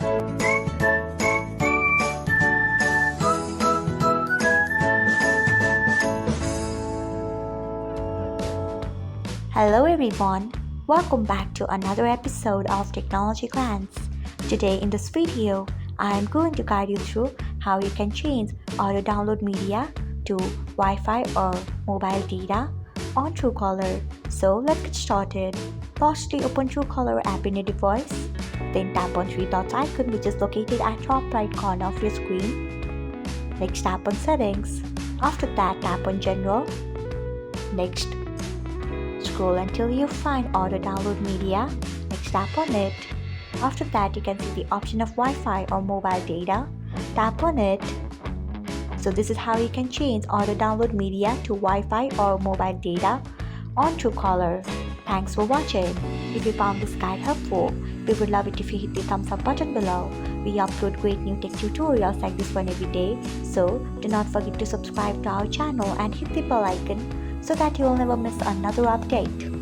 Hello everyone, welcome back to another episode of Technologyglance. Today in this video, I am going to guide you through how you can change auto download media to Wi-Fi or mobile data on Truecaller. So let's get started. Firstly, open Truecaller app in your device. Then tap on three dots icon which is located at top right corner of your screen. Next, tap on settings. After that, tap on general. Next, scroll until you find auto download media. Next, tap on it. After that, you can see the option of Wi-Fi or mobile data. Tap on it. So this is how you can change auto download media to Wi-Fi or mobile data on Truecaller. Thanks for watching. If you found this guide helpful, we would love it if you hit the thumbs up button below. We upload great new tech tutorials like this one every day. So do not forget to subscribe to our channel and hit the bell icon so that you will never miss another update.